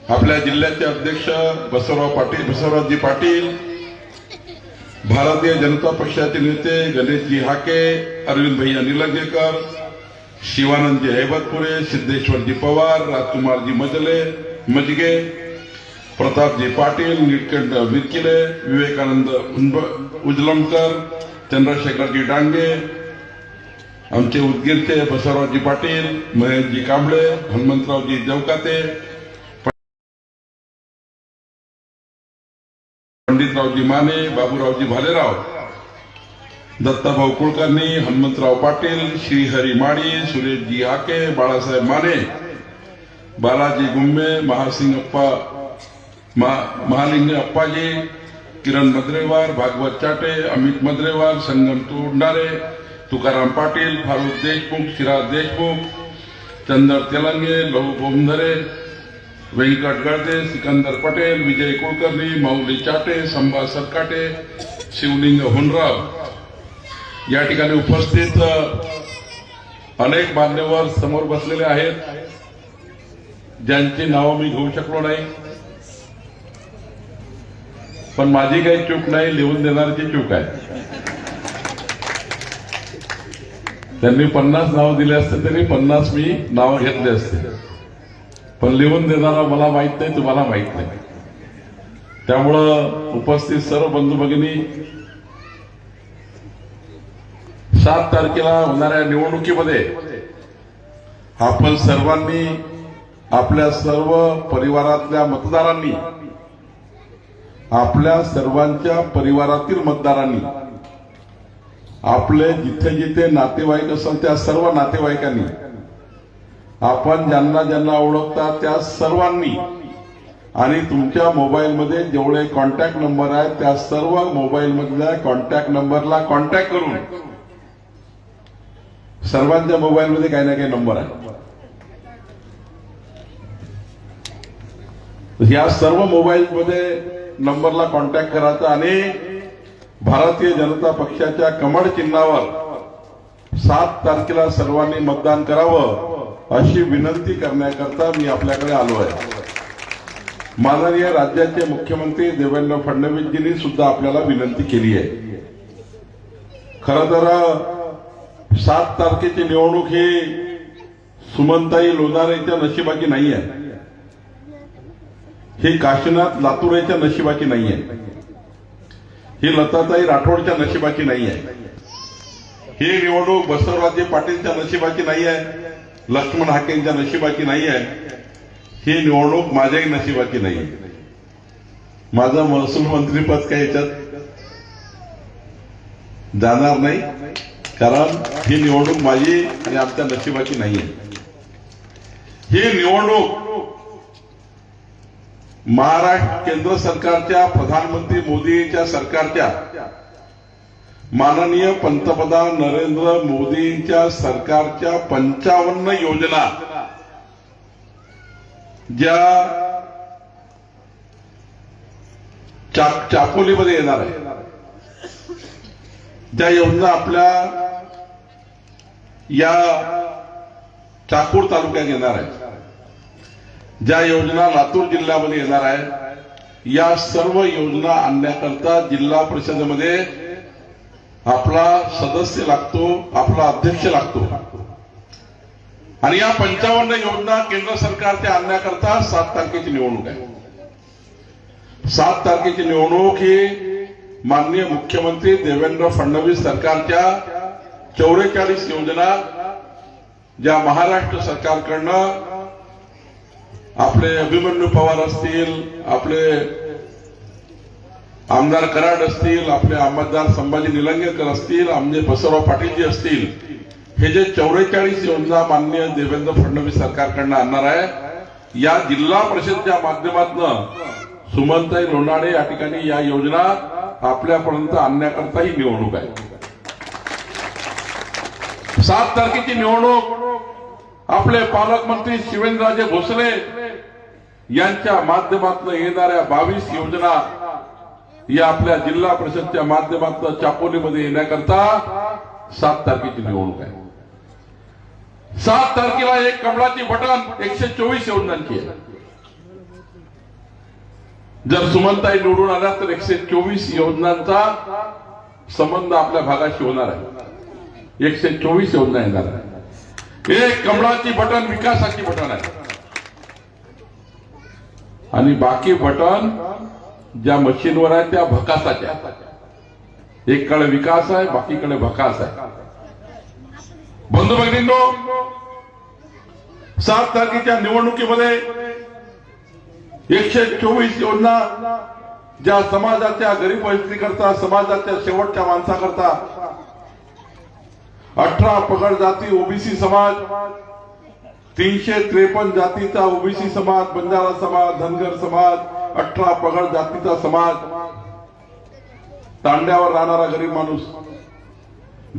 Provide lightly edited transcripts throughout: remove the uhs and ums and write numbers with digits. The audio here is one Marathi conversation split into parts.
आपल्या जिल्ह्याचे अध्यक्ष बसवरावजी पाटील, भारतीय जनता पक्षाचे नेते गणेशजी हाके, अरविंद भैया निलंगेकर, शिवानंदजी हैबतपुरे, सिद्धेश्वरजी पवार, राजकुमारजी मजगे, प्रतापजी पाटील, नीलकंठ विरकिले, विवेकानंद उजलमकर, चंद्रशेखरजी डांगे, आमचे उदगीरचे बसवरावजी पाटील, महेशजी कांबळे, हनुमंतरावजी देवकाते, पंडितरावजी माने, बाबूरावजी भालेराव, दत्ताभाऊ कुलकर्णी, हनुमंतराव पाटील, श्रीहरी माडी, सुरेशजी हाके, बाळासाहेब माने, बालाजी गुम्मे, महालिंग अप्पाजी, किरण मद्रेवार, भागवत चाटे, अमित मद्रेवार, संगम तोंडारे, तुकाराम पाटील, फारुख देशमुख, शिराज देशमुख, चंदर तेलंगे, लहू बोमधरे, व्यंकट गळदे, सिकंदर पटेल, विजय कुलकर्णी, माऊली चाटे, संभा सरकाटे, शिवलिंग हुनराव, या ठिकाणी उपस्थित अनेक मान्यवर समोर बसलेले आहेत, ज्यांची नावं मी घेऊ शकलो नाही, पण माझी काही चूक नाही, लिहून देणाऱ्याची चूक आहे. त्यांनी 50 नाव दिले असते तरी 50 मी नाव घेतले असते, पण लिहून देणारा मला माहित नाही, तुम्हाला माहित नाही. त्यामुळं उपस्थित सर्व बंधू भगिनी, 7 तारखेला होणाऱ्या निवडणुकीमध्ये आपण सर्वांनी, आपल्या सर्व परिवारातल्या मतदारांनी, आपल्या सर्वांच्या परिवारातील मतदारांनी, आपले जिथे जिथे नातेवाईक असेल त्या सर्व नातेवाईकांनी, आपण ज्यांना ज्यांना ओळखता त्या सर्वांनी, आणि तुमच्या मोबाईलमध्ये जेवढे कॉन्टॅक्ट नंबर आहेत त्या सर्व मोबाईलमधल्या कॉन्टॅक्ट नंबरला कॉन्टॅक्ट करून, सर्वांच्या मोबाईलमध्ये काही ना काही नंबर आहे, या सर्व मोबाईलमध्ये नंबरला कॉन्टॅक्ट करायचा आणि भारतीय जनता पक्षाच्या कमळ चिन्हावर 7 तारखेला सर्वांनी मतदान करावं अशी विनंती करण्याकरता मी आपल्याकडे आलो आहे. माननीय राज्याचे मुख्यमंत्री देवेंद्र फडणवीसजींनी सुद्धा आपल्याला विनंती केली आहे. खरं तर 7 तारखेची निवडणूक ही सुमनताई लोणारेच्या नशिबाची नाही आहे, ही काशीनाथ लातूरेच्या नशिबाची नाही आहे, ही लताताई राठोडच्या नशिबाची नाही आहे, ही निवडणूक बसवरावजी पाटीलच्या नशिबाची नाही आहे, लक्ष्मण हाकेंच्या नशिबाची नाही आहे, ही निवडणूक माझ्याही नशिबाची नाही आहे. माझं महसूल मंत्रीपद काही याच्यात जाणार नाही, कारण ही निवडणूक माझी आणि आमच्या नशिबाची नाही आहे. ही निवडणूक महाराष्ट्र केंद्र सरकारच्या, प्रधानमंत्री मोदींच्या सरकारच्या, माननीय पंतप्रधान नरेंद्र मोदींच्या सरकारच्या 55 योजना ज्या चापोलीमध्ये येणार आहे, ज्या योजना आपल्या या चाकूर तालुक्यात येणार आहे, ज्या योजना लातूर जिल्ह्यामध्ये येणार आहे, या सर्व योजना आणण्याकरता जिल्हा परिषदेमध्ये आपला सदस्य लागतो, आपला अध्यक्ष लागतो, आणि या 55 योजना केंद्र सरकारच्या आणण्याकरता 7 तारखेची निवडणूक आहे. 7 तारखेची निवडणूक ही माननीय मुख्यमंत्री देवेंद्र फडणवीस सरकारच्या 44 योजना ज्या महाराष्ट्र सरकारकडनं आपले अभिमन्यू पवार असतील, आपले आमदार कराड असतील, आपले आमदार संभाजी निलंगेकर असतील, आमचे बसवराव पाटीलजी असतील, हे जे 44 योजना माननीय देवेंद्र फडणवीस सरकारकडनं आणणार आहे, या जिल्हा परिषदेच्या माध्यमातून सुमनताई लोणारे या ठिकाणी या योजना आपल्यापर्यंत आणण्याकरता ही निवडणूक आहे. 7 तारखेची निवडणूक आपले पालकमंत्री शिवेंद्रराजे भोसले यांच्या माध्यमातून येणाऱ्या 22 योजना या आपल्या जिल्हा परिषदच्या माध्यमातून चापोलीमध्ये येण्याकरता 7 तारखेची निवडणूक आहे. 7 तारखेला एक कमळाची बटन 124 योजनांची आहे. जर सुमनताई निवडून आल्या तर 124 योजनांचा संबंध आपल्या भागाशी होणार आहे. 124 योजना येणार आहे. एक कमळाची बटन विकासाची बटन आहे आणि बाकी बटन ज्या मशीनवर आहे त्या भकासाच्या. एककडे विकास आहे, बाकीकडे भकास आहे. बंधू भगिनींनो, 7 तारखेच्या निवडणुकीमध्ये 124 योजना ज्या समाजाच्या गरीब व्यक्तीकरता, समाजाच्या शेवटच्या माणसाकरता, 18 पगड जाती ओबीसी समाज, 353 जातीचा ओबीसी समाज, बंजारा समाज, धनगर समाज, 18 पगड जातीचा समाज, तांड्यावर राहणारा गरीब माणूस,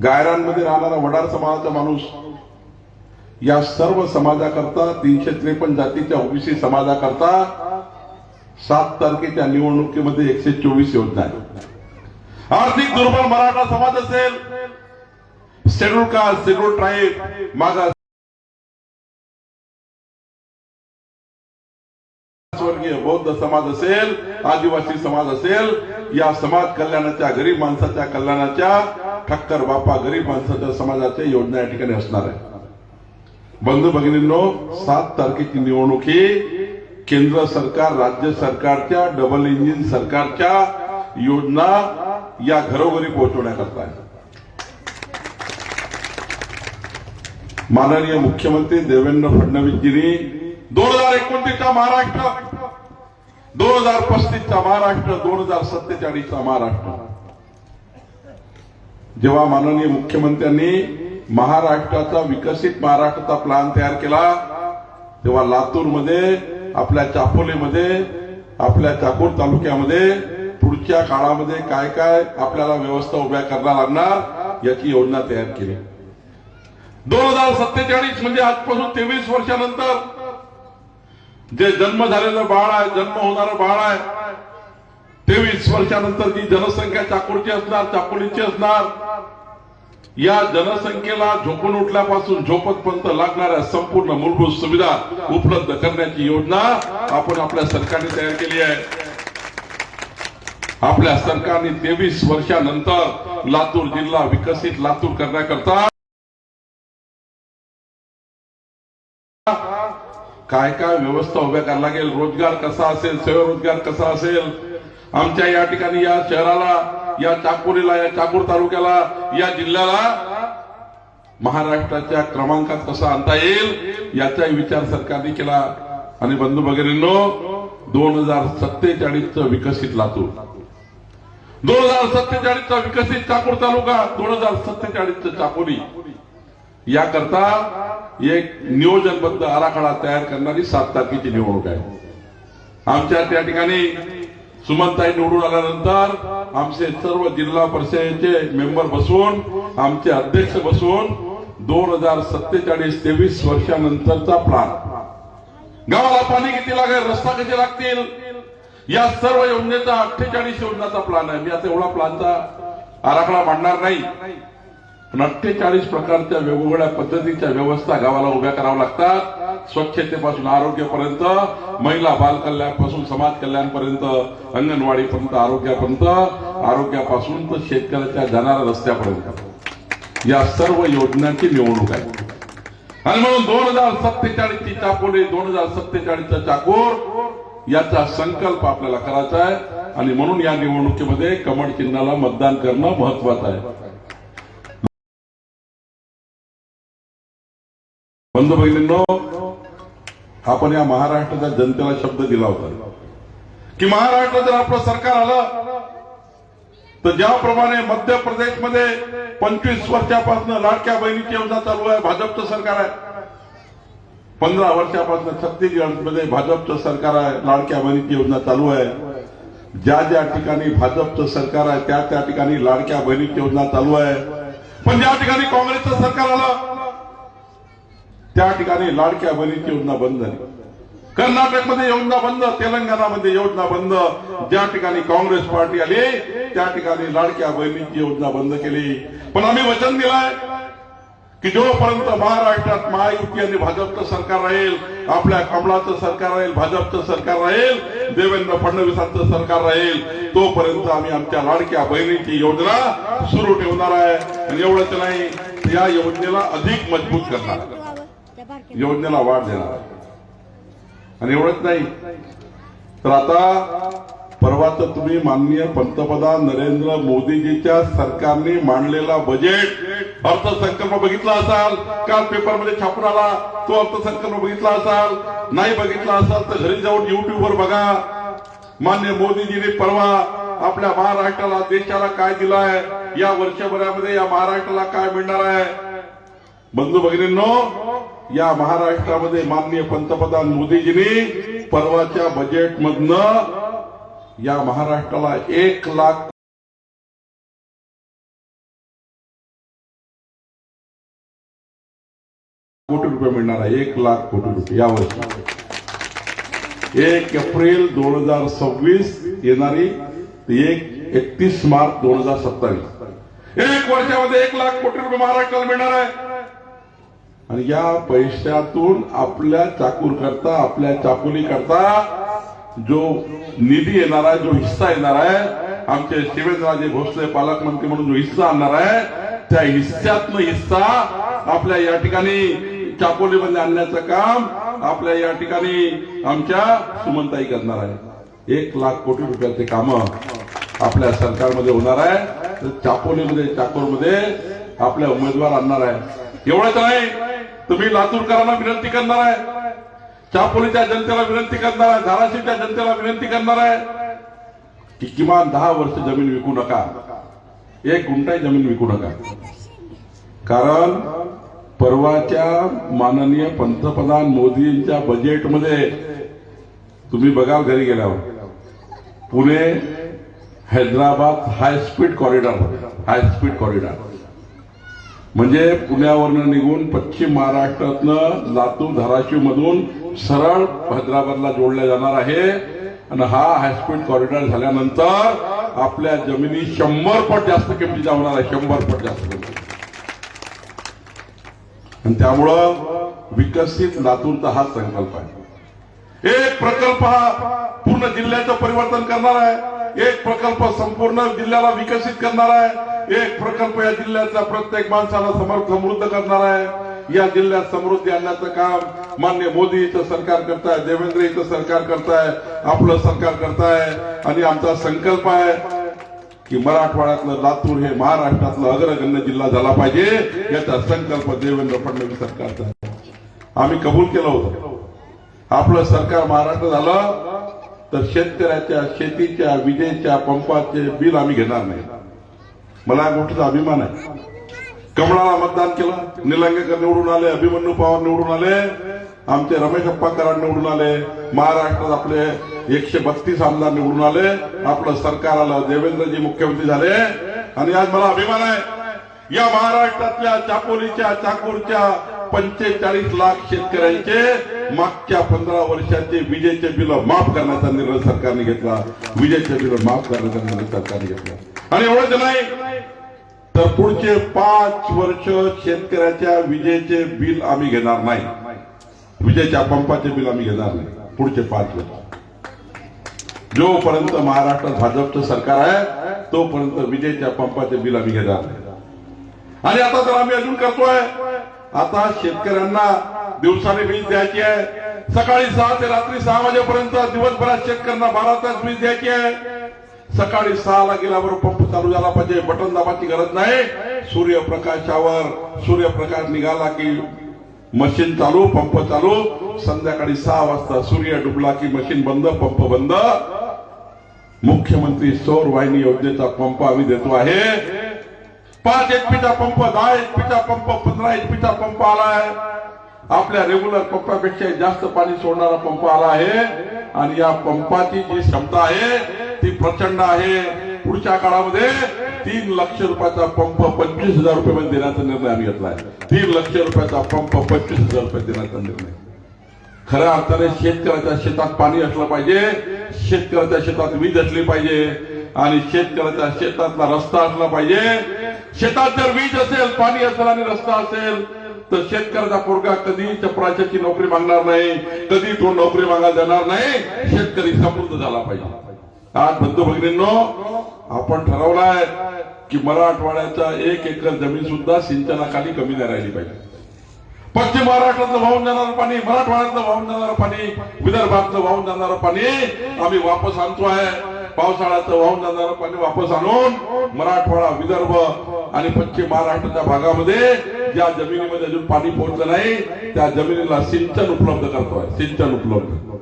गायरांमध्ये राहणारा वडार समाजाचा माणूस, या सर्व समाजाकरता 353 जातीच्या ओबीसी समाजाकरता 7 तारखेच्या निवडणुकीमध्ये 124 योजना आहेत. आर्थिक दुर्बल मराठा समाज असेल, शेड्यूल कास्ट, शेड्यूल ट्राईब, मागास वर्गीय बौद्ध समाज असेल, आदिवासी समाज असेल, या समाज कल्याणाच्या, गरीब माणसाच्या कल्याणाच्या, ठक्कर बापा गरीब माणसाच्या समाजाच्या योजना या ठिकाणी असणार आहे. बंधू भगिनींनो, 7 तारखेची निवडणूक ही केंद्र सरकार, राज्य सरकारच्या, डबल इंजिन सरकारच्या योजना या घरोघरी पोहोचवण्याकरता आहे. माननीय मुख्यमंत्री देवेंद्र फडणवीसजींनी 2029चा महाराष्ट्र, 2035चा महाराष्ट्र, 2047चा महाराष्ट्र, जेव्हा माननीय मुख्यमंत्र्यांनी महाराष्ट्राचा विकसित महाराष्ट्राचा प्लॅन तयार केला, तेव्हा लातूरमध्ये, आपल्या चापोलीमध्ये, आपल्या चाकूर तालुक्यामध्ये पुढच्या काळामध्ये काय काय आपल्याला व्यवस्था उभ्या करायला लागणार याची योजना तयार केली. 2047 म्हणजे आजपासून 23 वर्षानंतर जे जन्म झालेलं बाळ आहे, जन्म होणारं बाळ आहे, 23 वर्षानंतर जी जनसंख्या चाकूरची असणार, चापोलीची असणार, या जनसंख्येला झोपून उठल्यापासून झोपतपर्यंत लागणाऱ्या संपूर्ण मूलभूत सुविधा उपलब्ध करण्याची योजना आपण आपल्या सरकारने तयार केली आहे. आपल्या सरकारने 23 वर्षानंतर लातूर जिल्हा विकसित लातूर करण्याकरता काय काय व्यवस्था उभ्या करायला लागेल, रोजगार कसा असेल, स्वयंरोजगार कसा असेल, आमच्या या ठिकाणी या शहराला, या चाकोरीला, या चाकूर तालुक्याला, या जिल्ह्याला महाराष्ट्राच्या क्रमांकात कसा आणता येईल याचाही विचार सरकारने केला. आणि बंधू भगिनींनो, 2047चं विकसित लातूर, 2047चा विकसित चाकूर तालुका, 2047चं चाकोरी, याकरता एक नियोजनबद्ध आराखडा तयार करणारी 7 तारखेची निवडणूक आहे. आमच्या त्या ठिकाणी सुमनताई निवडून आल्यानंतर आमचे सर्व जिल्हा परिषदेचे मेंबर बसवून, आमचे अध्यक्ष बसवून 2047-23 वर्षानंतरचा प्लॅन, गावाला पाणी किती लागेल, रस्ता कसे लागतील, या सर्व योजनेचा 48 योजनाचा प्लॅन आहे. मी आता एवढा प्लॅनचा आराखडा मांडणार नाही, पण 48 प्रकारच्या वेगवेगळ्या पद्धतीच्या व्यवस्था गावाला उभ्या कराव्या लागतात. स्वच्छतेपासून आरोग्यापर्यंत, महिला बाल कल्याणापासून समाज कल्याणपर्यंत, अंगणवाडीपर्यंत, आरोग्यापासून तर शेतकऱ्याच्या जाणाऱ्या रस्त्यापर्यंत, या सर्व योजनांची निवडणूक आहे. आणि म्हणून 2047ची चापोली, 2047चा चाकूर याचा संकल्प आपल्याला करायचा आहे. आणि म्हणून या निवडणुकीमध्ये कमळ चिन्हाला मतदान करणं महत्वाचं आहे. बंधू भगिनींनो, आपण या महाराष्ट्राच्या जनतेला शब्द दिला होता की महाराष्ट्रात जर आपलं सरकार आलं तर ज्याप्रमाणे मध्य प्रदेशमध्ये 25 वर्षापासून लाडक्या बहिणीची योजना चालू आहे, भाजपचं सरकार आहे. 15 वर्षापासून छत्तीसगडमध्ये भाजपचं सरकार आहे, लाडक्या बहिणीची योजना चालू आहे. ज्या ज्या ठिकाणी भाजपचं सरकार आहे त्या त्या ठिकाणी लाडक्या बहिणीची योजना चालू आहे. पण ज्या ठिकाणी काँग्रेसचं सरकार आलं त्या ठिकाणी लाडक्या बहिणीची योजना बंद झाली. कर्नाटकमध्ये योजना बंद, तेलंगणामध्ये योजना बंद. ज्या ठिकाणी काँग्रेस पार्टी आली त्या ठिकाणी लाडक्या बहिणीची योजना बंद केली. पण आम्ही वचन दिलंय की जोपर्यंत महाराष्ट्रात महायुती आणि भाजपचं सरकार राहील, आपल्या कमळाचं सरकार राहील, भाजपचं सरकार राहील, देवेंद्र फडणवीसांचं सरकार राहील, तोपर्यंत आम्ही आमच्या लाडक्या बहिणीची योजना सुरू ठेवणार आहे. आणि एवढंच नाही, या योजनेला अधिक मजबूत करणार, योजनेला वाढ देणार. आणि एवढंच नाही तर आता परवाच तुम्ही माननीय पंतप्रधान नरेंद्र मोदीजीच्या सरकारने मांडलेला बजेट अर्थसंकल्प बघितला असाल, काल पेपरमध्ये छापून आला, तो अर्थसंकल्प बघितला असाल. नाही बघितला असाल तर घरी जाऊन युट्यूबवर बघा. माननीय मोदीजीने परवा आपल्या महाराष्ट्राला, देशाला काय दिलाय, या वर्षभरामध्ये या महाराष्ट्राला काय मिळणार आहे. बंधू भगिनींनो, या महाराष्ट्रामध्ये माननीय पंतप्रधान मोदीजींनी परवाच्या बजेटमधनं या महाराष्ट्राला 1 लाख कोटी रुपये मिळणार आहे. 1 लाख कोटी रुपये यावर्षी. 1 एप्रिल 2026 येणारी 31 मार्च 2027, 1 वर्षामध्ये 1 लाख कोटी रुपये महाराष्ट्राला मिळणार आहे. आणि या पैशातून आपल्या चाकूर करता, आपल्या चाकुली करता जो निधी येणार आहे, जो हिस्सा येणार आहे, आमचे शिवेंद्रराजे भोसले पालकमंत्री म्हणून जो हिस्सा आणणार आहे, त्या हिस्सातनं हिस्सा आपल्या या ठिकाणी चापोलीमध्ये आणण्याचं काम आपल्या या ठिकाणी आमच्या सुमनताई करणार आहे. 1 लाख कोटी रुपयाचे काम आपल्या सरकारमध्ये होणार आहे. तर चापोलीमध्ये, चाकोरमध्ये आपल्या उमेदवार आणणार आहे. एवढंच नाही, तुम्ही लातूरकरांना विनंती करणार आहे, चापोलीच्या जनतेला विनंती करणार आहे, धाराशिवच्या जनतेला विनंती करणार आहे की किमान 10 वर्ष जमीन विकू नका, 1 गुंठाही जमीन विकू नका. कारण परवाच्या माननीय पंतप्रधान मोदींच्या बजेटमध्ये तुम्ही बघाल, घरी गेल्यावर, Pune Hyderabad high speed corridor म्हणजे पुण्यावरनं निघून पश्चिम महाराष्ट्रातनं लातूर, धाराशिव मधून सरळ हैदराबादला जोडल्या जाणार आहे. आणि हा हायस्पीड कॉरिडॉर झाल्यानंतर आपल्या जमिनी 100 पट जास्त किमतीच्या होणार आहे. 100 पट जास्त किमती. आणि त्यामुळं विकसित लातूरचा हा संकल्प आहे. एक प्रकल्प हा पूर्ण जिल्ह्याचं परिवर्तन करणार आहे. एक प्रकल्प संपूर्ण जिल्ह्याला विकसित करणार आहे. एक प्रकल्प या जिल्ह्यातल्या प्रत्येक माणसाला समृद्ध करणार आहे. या जिल्ह्यात समृद्धी आणण्याचं काम माननीय मोदीचं सरकार करताय, देवेंद्रचं सरकार करताय, आपलं सरकार करताय. आणि आमचा संकल्प आहे की मराठवाड्यातलं लातूर हे महाराष्ट्रातलं अग्रगण्य जिल्हा झाला पाहिजे. याचा संकल्प देवेंद्र फडणवीस सरकारचा आहे. आम्ही कबूल केलं होतं, आपलं सरकार महाराष्ट्र झालं तर शेतकऱ्याच्या शेतीच्या विजेच्या पंपाचे बिल आम्ही घेणार नाही. मला गोष्टीचा अभिमान आहे. कमळाला मतदान केलं, निलंगेकर निवडून आले, अभिमन्यू पवार निवडून आले, आमचे रमेश अप्पा कराड निवडून आले, महाराष्ट्रात आपले 132 आमदार निवडून आले, आपलं सरकार आलं, देवेंद्रजी मुख्यमंत्री झाले. आणि आज मला अभिमान आहे, या महाराष्ट्रातल्या चापोलीच्या, चाकूरच्या 45 लाख शेतकऱ्यांचे मागच्या 15 वर्षाचे विजेचे बिल माफ करण्याचा निर्णय सरकारने घेतला. विजेचे बिल माफ करण्याचा निर्णय सरकारने घेतला. आणि एवढंच नाही तर पुढचे 5 वर्ष शेतकऱ्याच्या विजेचे बिल आम्ही घेणार नाही. विजेच्या पंपाचे बिल आम्ही घेणार नाही पुढचे 5 वर्ष. जोपर्यंत महाराष्ट्रात भाजपचं सरकार आहे तोपर्यंत विजेच्या पंपाचे बिल आम्ही घेणार नाही. आणि आता तर आम्ही अजून करतोय, आता शेतकऱ्यांना दिवसाने वीज द्यायची आहे. सकाळी 6 ते रात्री 6 वाजेपर्यंत दिवसभरात शेतकऱ्यांना 12 तास वीज द्यायची आहे. सकाळी 6 ला गेल्यावर पंप चालू झाला पाहिजे, बटन दाबाची गरज नाही. सूर्यप्रकाशावर सूर्यप्रकाश निघाला की मशीन चालू, पंप चालू. संध्याकाळी 6 वाजता सूर्य डुबला की मशीन बंद, पंप बंद. मुख्यमंत्री सौर वाहिनी योजनेचा पंप आम्ही देतो आहे. 5 एचपीचा पंप, 10 एचपीचा पंप, 15 एचपीचा पंप आला आहे. आपल्या रेग्युलर पंपापेक्षा जास्त पाणी सोडणारा पंप आला आहे. आणि या पंपाची जी क्षमता आहे ती प्रचंड आहे. पुढच्या काळामध्ये 3 लाख रुपयाचा पंप 25,000 रुपये देण्याचा निर्णय आम्ही घेतलाय. 3 लाख रुपयाचा पंप 25,000 रुपये देण्याचा निर्णय. खऱ्या अर्थाने शेतकऱ्याच्या शेतात पाणी असलं पाहिजे, शेतकऱ्याच्या शेतात वीज असली पाहिजे, आणि शेतकऱ्याच्या शेतातला रस्ता असला पाहिजे. शेतात जर वीज असेल, पाणी असेल आणि रस्ता असेल तर शेतकऱ्याचा पोरगा कधी चपराशाची नोकरी मागणार नाही, कधी तो नोकरी मागायला देणार नाही. शेतकरी समृद्ध झाला पाहिजे. आज बंधू भगिनींनो, आपण ठरवलाय की मराठवाड्याचा 1 एकर जमीन सुद्धा सिंचनाखाली कमी नाही राहिली पाहिजे. पश्चिम महाराष्ट्रातलं वाहून जाणारं पाणी, मराठवाड्यातलं वाहून जाणारं पाणी, विदर्भातलं वाहून जाणारं पाणी आम्ही वापस आणतोय. पावसाळ्याचं वाहून जाणारं पाणी वापस आणून मराठवाडा, विदर्भ आणि पश्चिम महाराष्ट्राच्या भागामध्ये ज्या जमिनीमध्ये अजून पाणी पोहोचलं नाही त्या जमिनीला सिंचन उपलब्ध करतोय. सिंचन उपलब्ध.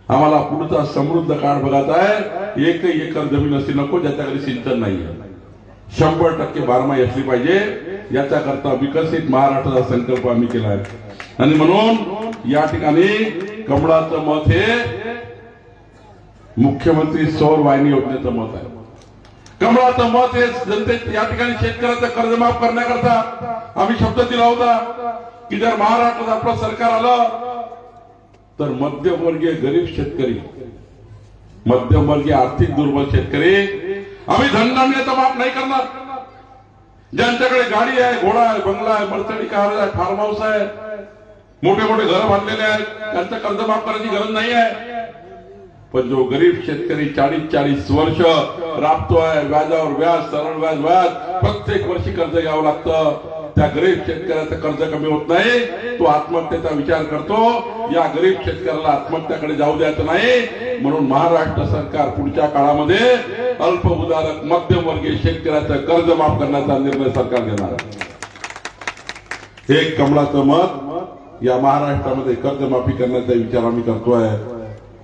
आम्हाला पुढचा समृद्ध काळ बघायचा आहे. 1 एकर जमीन अशी नको ज्याच्याकडे सिंचन नाहीये. 100% बारमाही असली पाहिजे. याच्याकरता विकसित महाराष्ट्राचा संकल्प आम्ही केला आहे. आणि म्हणून या ठिकाणी कमळाचं मत हे मुख्यमंत्री सौर वाहिनी योजनेचं मत आहे. कमळाचं मत हे जनते या ठिकाणी शेतकऱ्याचं कर्जमाफ करण्याकरता आम्ही शब्द दिला होता की जर महाराष्ट्रात आपलं सरकार आलं तर मध्यमवर्गीय गरीब शेतकरी, मध्यमवर्गीय आर्थिक दुर्बल शेतकरी आम्ही धनधान्याचा माफ नाही करणार. ज्यांच्याकडे गाडी आहे, घोडा आहे, बंगला आहे, मर्सिडीज कार आहे, फार्म हाऊस आहे, मोठे मोठे घर बांधलेले आहेत, त्यांचं कर्ज माफ करायची गरज नाही आहे. पण जो गरीब शेतकरी 40-40 वर्ष राबतोय, व्याजावर व्याज, सरळ व्याज, प्रत्येक वर्षी कर्ज घ्यावं लागतं, त्या गरीब शेतकऱ्याचं कर्ज कमी होत नाही. तो आत्महत्येचा विचार करतो. या गरीब शेतकऱ्याला आत्महत्याकडे जाऊ द्यायचं नाही. म्हणून महाराष्ट्र सरकार पुढच्या काळामध्ये अल्प उदारक मध्यमवर्गीय शेतकऱ्याचं कर्ज माफ करण्याचा निर्णय सरकार घेणार आहे. हे कमळाचं मत या महाराष्ट्रामध्ये कर्जमाफी करण्याचा विचार आम्ही करतोय.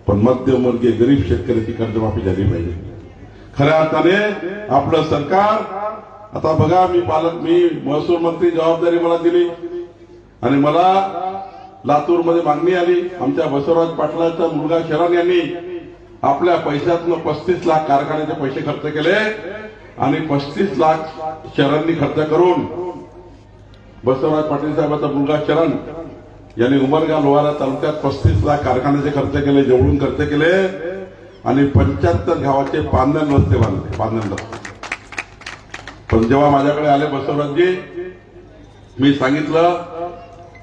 पण मध्यमवर्गीय गरीब शेतकऱ्याची कर्जमाफी झाली पाहिजे. खऱ्या अर्थाने आपलं सरकार, आता बघा, मी महसूल मंत्री जबाबदारी मला दिली आणि मला लातूरमध्ये मागणी आली. आमच्या बसवराज पाटलाचा मुलगा शरण यांनी आपल्या पैशातनं 35 लाख कारखान्याचे पैसे खर्च केले आणि 35 लाख शरणनी खर्च करून बसवराज पाटील साहेबाचा मुलगा शरण यांनी उमरगा लोहारा तालुक्यात 35 लाख कारखान्याचे खर्च केले, जवळून खर्च केले आणि 75 गावाचे पांधन रस्ते बांधले. पांधन रस्ते. पण जेव्हा माझ्याकडे आले बसवराजजी, मी सांगितलं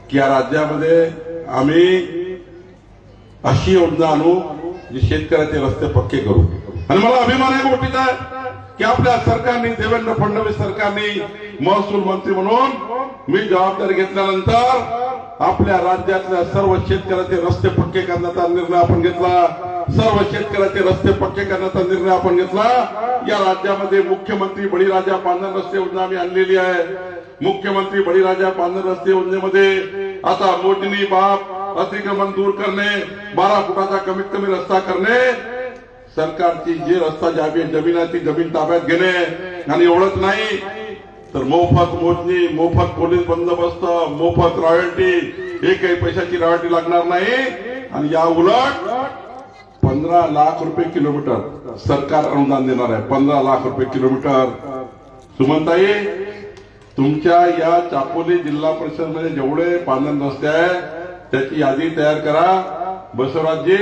की या राज्यामध्ये आम्ही अशी योजना आणू जी शेतकऱ्याचे रस्ते पक्के करू. आणि मला अभिमान आहे गोष्टीचा की आपल्या सरकारने, देवेंद्र फडणवीस सरकारने महसूल मंत्री म्हणून मी जबाबदारी घेतल्यानंतर आपल्या राज्यातल्या सर्व शेतकऱ्याचे रस्ते पक्के करण्याचा निर्णय आपण घेतला. सर्व शेतकऱ्याचे रस्ते पक्के करण्याचा निर्णय आपण घेतला. या राज्यामध्ये मुख्यमंत्री बळीराजा पांढर रस्ते योजना आम्ही आणलेली आहे. मुख्यमंत्री बळीराजा पांढर रस्ते योजनेमध्ये आता मोजणी, बाप, अतिक्रमण दूर करणे, 12 फुटाचा कमीत कमी रस्ता करणे, सरकारची जे रस्ता जमीन आहे ती जमीन ताब्यात घेणे आणि एवढंच नाही तर मोफत मोजणी, मोफत पोलीस बंदोबस्त, मोफत रॉयल्टी, एकही पैशाची रॉयल्टी लागणार नाही. आणि या उलट 15 लाख रुपये किलोमीटर सरकार अनुदान देणार आहे. 15 लाख रुपये किलोमीटर. सुमनताई, तुमच्या या चापोली जिल्हा परिषद मध्ये जेवढे पांधन रस्ते आहेत त्याची यादी तयार करा. बसवराजजी,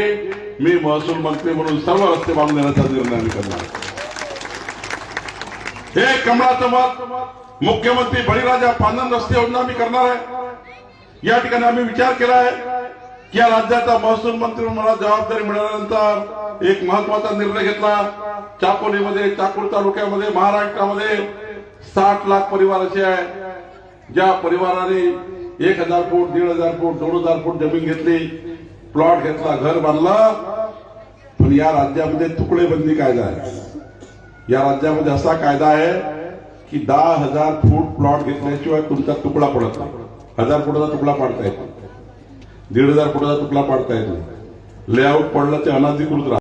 मी महसूल मंत्री म्हणून सर्व रस्ते बांधून देण्याचा निर्णय आम्ही करणार. हे कमळाचं मत मुख्यमंत्री बळीराजा पांधन रस्ते योजना आम्ही करणार आहे. या ठिकाणी आम्ही विचार केला आहे की या राज्याचा महसूल मंत्री म्हणून मला जबाबदारी मिळाल्यानंतर एक महत्वाचा निर्णय घेतला. चापोलीमध्ये, चाकूर तालुक्यामध्ये, महाराष्ट्रामध्ये 60 लाख परिवार असे आहे ज्या परिवाराने 1000 फूट, 1500 फूट, 2000 फूट जमीन घेतली, प्लॉट घेतला, घर बांधलं. पण या राज्यामध्ये तुकडेबंदी कायदा आहे. या राज्यामध्ये असा कायदा आहे की 10,000 फूट प्लॉट घेतल्याशिवाय तुमचा तुकडा पडत नाही. 1000 फुटाचा तुकडा पाडता येतो, 1,500 फुटाचा तुकडा पाडता येतो. लेआउट पडलं ते अनधिकृत राहतं.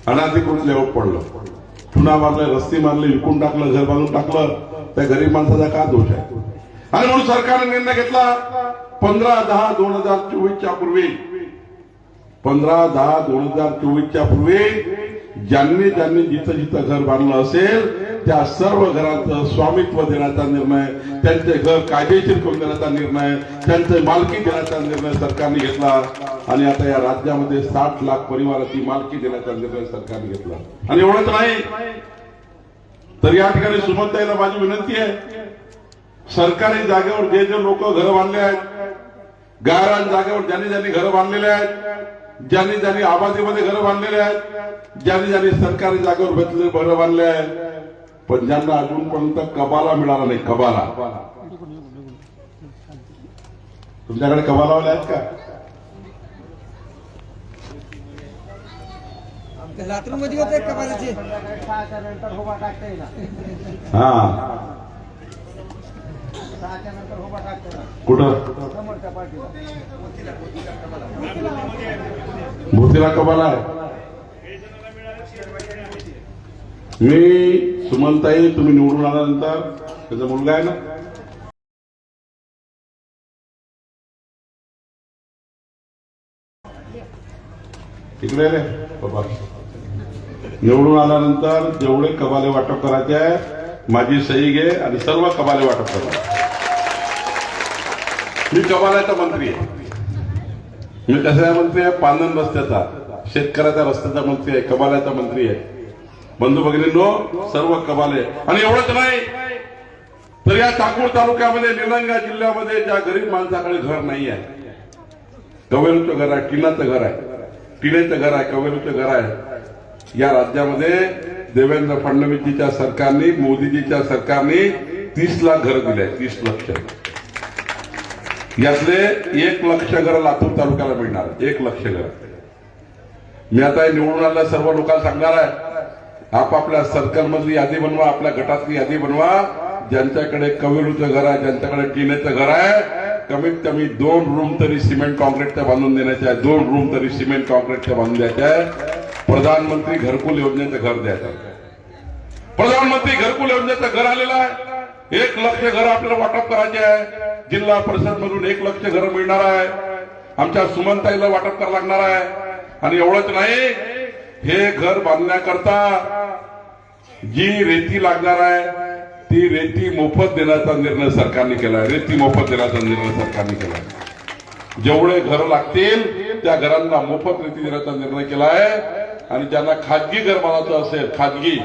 अनधिकृत लेआउट पडलं, चुना मारले, रस्ते मारले, विकून टाकलं, घर बांधून टाकलं, त्या गरीब माणसाचा काय दोष आहे. आणि म्हणून सरकारने निर्णय घेतला 15/10/2024 पूर्वी, 15/10/2024 पूर्वी ज्यांनी जिथं जिथं घर बांधलं असेल त्या सर्व घरांचं स्वामित्व देण्याचा निर्णय, त्यांचे घर कायदेशीर करून देण्याचा निर्णय, त्यांचे मालकी देण्याचा निर्णय सरकारने घेतला आणि आता या राज्यामध्ये 60 लाख परिवाराची मालकी देण्याचा निर्णय सरकारने घेतला. आणि एवढंच नाही तर या ठिकाणी सुमनताईला माझी विनंती आहे, सरकारी जागेवर जे जे लोक घरं बांधले आहेत, गायरान जागेवर ज्यांनी ज्यांनी घरं बांधलेले आहेत, ज्यांनी ज्यांनी आबादीमध्ये घरं बांधलेले आहेत, ज्यांनी ज्यांनी सरकारी जागेवर भेटले घरं बांधले आहेत, पण ज्यांना अजूनपर्यंत कबाला मिळाला नाही, कबाला. तुमच्याकडे कबालावाले आहेत का? लातूर मध्ये होते कबालाचे. हा कुठं भोतीला कबाला आहे. मी सुमनताई तुम्ही निवडून आल्यानंतर त्याचा मुलगा आहे ना, तिकडे रे बाबा, निवडून आल्यानंतर जेवढे कबाले वाटप करायचे आहे माझी सही घे आणि सर्व कबाले वाटप करा. मी कबाल्याचा मंत्री आहे. मी कशाचा मंत्री आहे? पांदन रस्त्याचा, शेतकऱ्याच्या रस्त्याचा मंत्री आहे, कबाल्याचा मंत्री आहे. बंधू भगिनींनो, सर्व कबाले. आणि एवढंच नाही तर या चाकूर तालुक्यामध्ये निलंगा जिल्ह्यामध्ये ज्या गरीब माणसाकडे घर नाही आहे, कवेलूचं घर आहे, टिनाचं घर आहे, टिनेचं घर आहे, कवेलूचं घर आहे, या राज्यामध्ये देवेंद्र फडणवीसजीच्या सरकारने, मोदीजीच्या सरकारने 30 लाख घर दिले. 30 लक्ष. यातले 1 लक्ष घर लातूर तालुक्याला मिळणार. 1 लक्ष घर. मी आता निवडून आलेल्या सर्व लोकांना सांगणार आहे, आपापल्या सर्कल मधली यादी बनवा, आपल्या गटातली यादी बनवा. ज्यांच्याकडे कवेलूचं घर आहे, ज्यांच्याकडे टिनेचं घर आहे, कमीत कमी 2 रूम तरी सिमेंट कॉन्क्रीटच्या बांधून देण्याचे आहे. 2 रूम तरी सिमेंट कॉन्क्रीटच्या बांधून द्यायचे आहे. प्रधानमंत्री घरकुल योजनेचं घर द्यायचं. प्रधानमंत्री घरकुल योजनेचं घर आलेलं आहे. 1 लक्ष घर आपल्याला वाटप करायचे आहे. जिल्हा परिषद मधून 1 लक्ष घर मिळणार आहे. आमच्या सुमनताईला वाटप करावं लागणार आहे. आणि एवढंच नाही, हे घर बांधण्याकरता जी रेती लागणार आहे ती रेती मोफत देण्याचा निर्णय सरकारने केला आहे. रेती मोफत देण्याचा निर्णय सरकारने केला आहे. जेवढे घर लागतील त्या घरांना मोफत रेती देण्याचा निर्णय केला आहे. आणि ज्यांना खाजगी घर बांधायचं असेल, खाजगी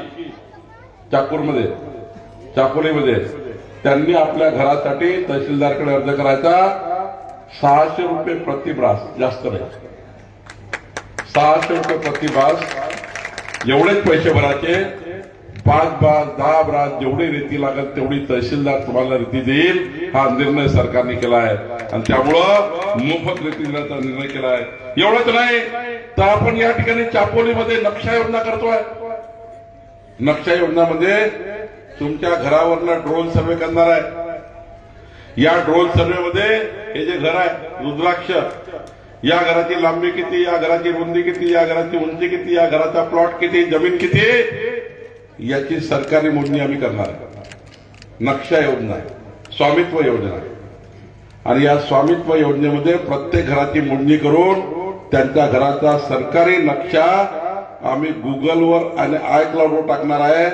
चाकूरमध्ये, चापोलीमध्ये, त्यांनी आपल्या घरासाठी तहसीलदारकडे अर्ज करायचा. 600 रुपये प्रति ब्रास, जास्त नाही, 600 रुपये प्रति ब्रास एवढेच पैसे भरायचे. 5 ब्रास 10 ब्रास जेवढी रेती लागेल तेवढी तहसीलदार तुम्हाला रेती देईल. हा निर्णय सरकारने केला आहे आणि त्यामुळं मोफत रेती देण्याचा निर्णय केला आहे. एवढंच नाही तर आपण या ठिकाणी चापोलीमध्ये नक्षा योजना करतोय. नक्षा योजनामध्ये तुमच्या घरावरला ड्रोन सर्वे करणार आहे. या ड्रोन सर्वेमध्ये हे जे घर आहे रुद्राक्ष, या घराची लांबी किती, या घराची रुंदी किती, या घराची उंची किती, या घराचा प्लॉट किती, जमीन किती, याची सरकारी मोजणी आम्ही करणार आहे. नक्षा योजना, स्वामित्व योजना. आणि या स्वामित्व योजनेमध्ये प्रत्येक घराची मोजणी करून त्यांच्या घराचा सरकारी नक्षा आम्ही गुगलवर आणि iCloudवर टाकणार आहे.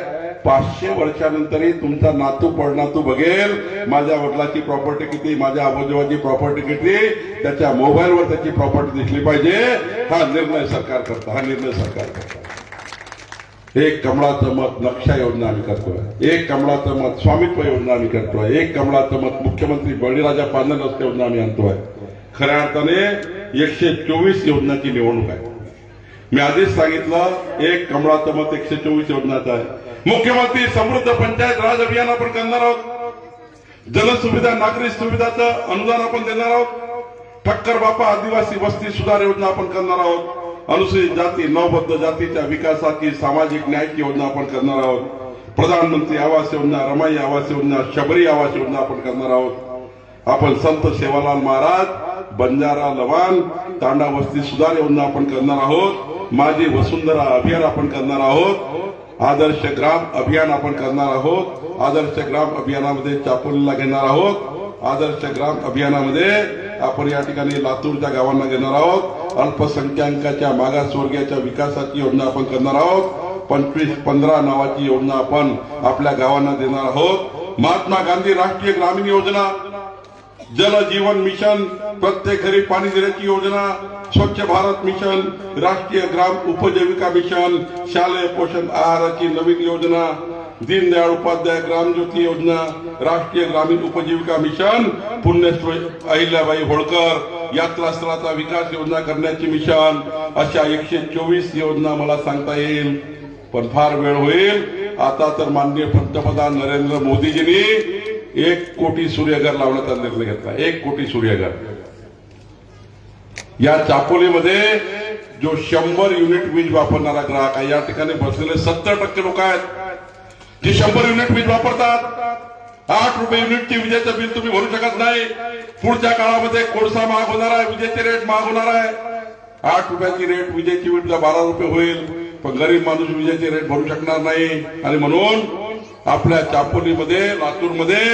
500 वर्षानंतरही तुमचा नातू पडनातू बघेल माझ्या वडिलाची प्रॉपर्टी किती, माझ्या आजोबाची प्रॉपर्टी किती, त्याच्या मोबाईलवर त्याची प्रॉपर्टी दिसली पाहिजे. हा निर्णय सरकार करतं. हा निर्णय सरकार करतं. 1 कमळाचं मत नक्षा योजना आम्ही करतोय. 1 कमळाचं मत स्वामित्व योजना आम्ही करतोय. 1 कमळाचं मत मुख्यमंत्री बळीराजा पांदन रस्ते योजना आम्ही आणतोय. खऱ्या अर्थाने 124 योजनाची निवडणूक आहे. मी आधीच सांगितलं 1 कमळाचं मत 124 योजनाचं आहे. मुख्यमंत्री समृद्ध पंचायत राज अभियान आपण करणार आहोत. जनसुविधा, नागरिक सुविधाचं अनुदान आपण देणार आहोत. ठक्कर बापा आदिवासी वस्ती सुधार योजना आपण करणार आहोत. अनुसूचित जाती, नवबद्ध जातीच्या विकासाची सामाजिक न्यायाची योजना आपण करणार आहोत. प्रधानमंत्री आवास योजना, रमाई आवास योजना, शबरी आवास योजना आपण करणार आहोत. आपण संत सेवालाल महाराज, बंजारा लवान, तांडा वस्ती सुधार योजना आपण करणार आहोत. माझी वसुंधरा अभियान आपण करणार आहोत. आदर्श ग्राम अभियान आपण करणार आहोत. आदर्श ग्राम अभियानामध्ये चापोलीला घेणार आहोत. आदर्श ग्राम अभियानामध्ये आपण या ठिकाणी लातूरच्या गावांना घेणार आहोत. अल्पसंख्याकांच्या मागासवर्गीयाच्या विकासाची योजना आपण करणार आहोत. 25-15 नावाची योजना आपण आपल्या गावांना देणार आहोत. महात्मा गांधी राष्ट्रीय ग्रामीण योजना, जल जीवन मिशन, प्रत्येक घरी पाणी देण्याची योजना, स्वच्छ भारत मिशन, राष्ट्रीय ग्राम उपजीविका मिशन, शालेय पोषण आहाराची नवीन योजना, दीनदयाळ उपाध्याय ग्राम ज्योती योजना, राष्ट्रीय ग्रामीण उपजीविका मिशन, पुण्यश्री अहिल्याबाई होळकर यात्रा स्थळाचा विकास योजना करण्याची मिशन, अशा 124 योजना मला सांगता येईल. पण फार वेळ होईल. आता तर माननीय पंतप्रधान नरेंद्र मोदीजींनी 1 कोटी सूर्यघर लावण्याचा निर्णय घेतला. 1 कोटी सूर्यघर. या चापोलीमध्ये जो 100 युनिट वीज वापरणारा ग्राहक आहे, या ठिकाणी बसलेले 70% लोक आहेत जे 100 युनिट वीज वापरतात. 8 रुपये युनिटची विजेचं बिल तुम्ही भरू शकत नाही. पुढच्या काळामध्ये कोळसा महाग होणार आहे, विजेचे रेट महाग होणार आहे. 8 रुपयाची रेट विजेची बिल 12 रुपये होईल, पण गरीब माणूस विजेचे रेट भरू शकणार नाही. आणि म्हणून आपल्या चापोलीमध्ये, लातूरमध्ये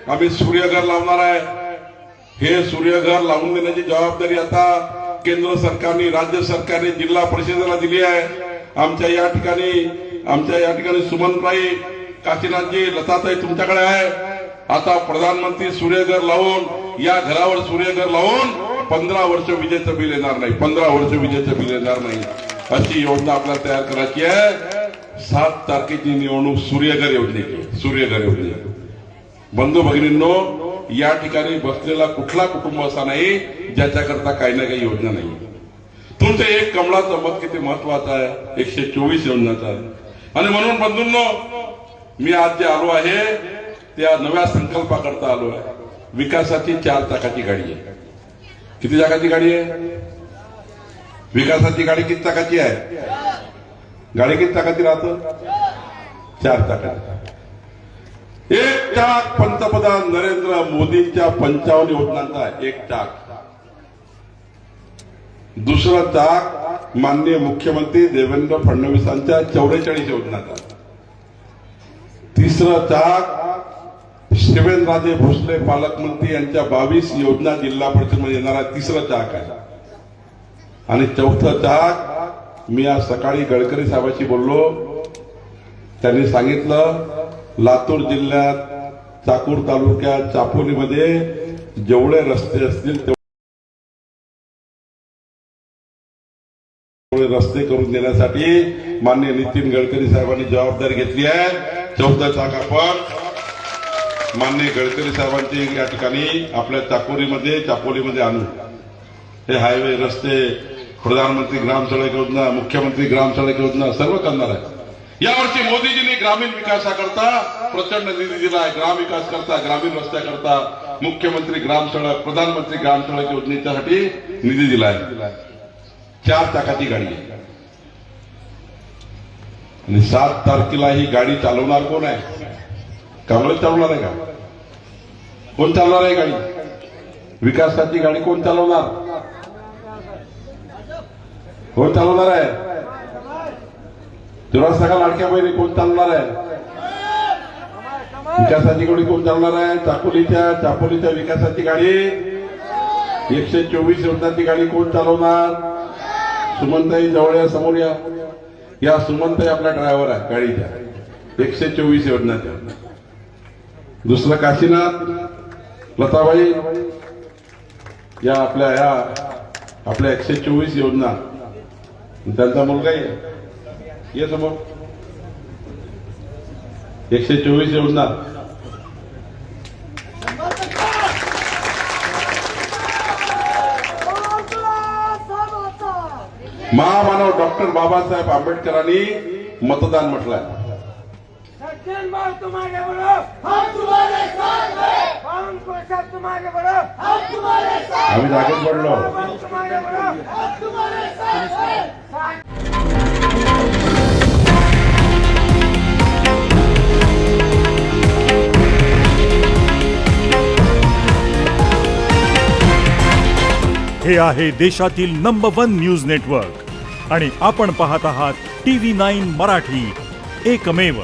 आम्ही सूर्यघर लावणार आहे. हे सूर्यघर लावून देण्याची जबाबदारी आता केंद्र सरकारने, राज्य सरकारने जिल्हा परिषदेला दिली आहे. आमच्या या ठिकाणी सुमनताई, काशीनाथजी, लताताई तुमच्याकडे आहे. आता प्रधानमंत्री सूर्यघर लावून, या घरावर सूर्यघर लावून 15 वर्ष विजेचं बिल येणार नाही. 15 वर्ष विजेचं बिल येणार नाही, अशी योजना आपल्याला तयार करायची आहे. 7 तारखेची निवडणूक सूर्यघर योजनेची. सूर्यघर योजने बंधू भगिनींनो, या ठिकाणी बसलेला कुठला कुटुंब असा नाही ज्याच्याकरता काही ना काही योजना नाही. तुमचं एक कमळाचं मत किती महत्वाचं आहे, 124 योजनाचं आहे. आणि म्हणून बंधूंनो, मी आज जे आलो आहे त्या नव्या संकल्पाकरता आलो आहे. विकासाची 4 चाकाची गाडी आहे. किती चाकाची गाडी आहे? विकासाची गाडी किती चाकाची आहे? गाडी किती चाकाची राहतं? 4 चाकाची. एक चाक पंतप्रधान नरेंद्र मोदींच्या 55 योजनांचा आहे. एक चाक. दुसरं चाक माननीय मुख्यमंत्री देवेंद्र फडणवीसांच्या 44 योजनांचा. तिसरं चाक शिवेंद्रराजे भोसले पालकमंत्री यांच्या 22 योजना जिल्हा परिषदेमध्ये येणारा तिसरं चाक आहे. आणि चौथं चाक, मी आज सकाळी गडकरी साहेबांशी बोललो. त्यांनी सांगितलं लातूर जिल्ह्यात, चाकूर तालुक्यात, चापोलीमध्ये जेवढे रस्ते असतील तेवढे रस्ते करून देण्यासाठी माननीय नितीन गडकरी साहेबांनी जबाबदारी घेतली आहे. चौथं चाक आपण माननीय गडकरी साहेबांची या ठिकाणी आपल्या चापोलीमध्ये आणू. हे हायवे, रस्ते, प्रधानमंत्री ग्राम सडक योजना, मुख्यमंत्री ग्राम सडक योजना सर्व करणार आहे. यावर्षी मोदीजींनी ग्रामीण विकासाकरता प्रचंड निधी दिला आहे. ग्राम विकास करता, ग्रामीण रस्त्याकरता मुख्यमंत्री ग्राम सडक, प्रधानमंत्री ग्राम सडक योजनेच्यासाठी निधी दिला आहे. 4 चाकाची गाडी आहे. आणि 7 तारखेला ही गाडी चालवणार कोण आहे? काँग्रेस चालवणार आहे का? कोण चालवणार आहे गाडी? विकासाची गाडी कोण चालवणार? कोण चालवणार आहे? तुला सगळ्या लाडक्या बहिणी कोण चालवणार आहे? विकासाची गाडी कोण चालवणार आहे? चापोलीच्या विकासाची गाडी, 124 योजनाची गाडी कोण चालवणार? सुमनताई जवळ समोर या सुमनताई आपला ड्रायव्हर आहे गाडीच्या 124 योजनाच्या. दुसरं काशीनाथ, लताबाई या आपल्या 124 योजना. त्यांचा मुलगा ये समोर. 124 योजना. महामानव डॉक्टर बाबासाहेब आंबेडकरांनी मतदान म्हटलंय. आम्ही जागेत पडलो. हे आहे देशातील नंबर 1 न्यूज नेटवर्क आणि आपण पाहत आहात TV9 मराठी, एकमेव.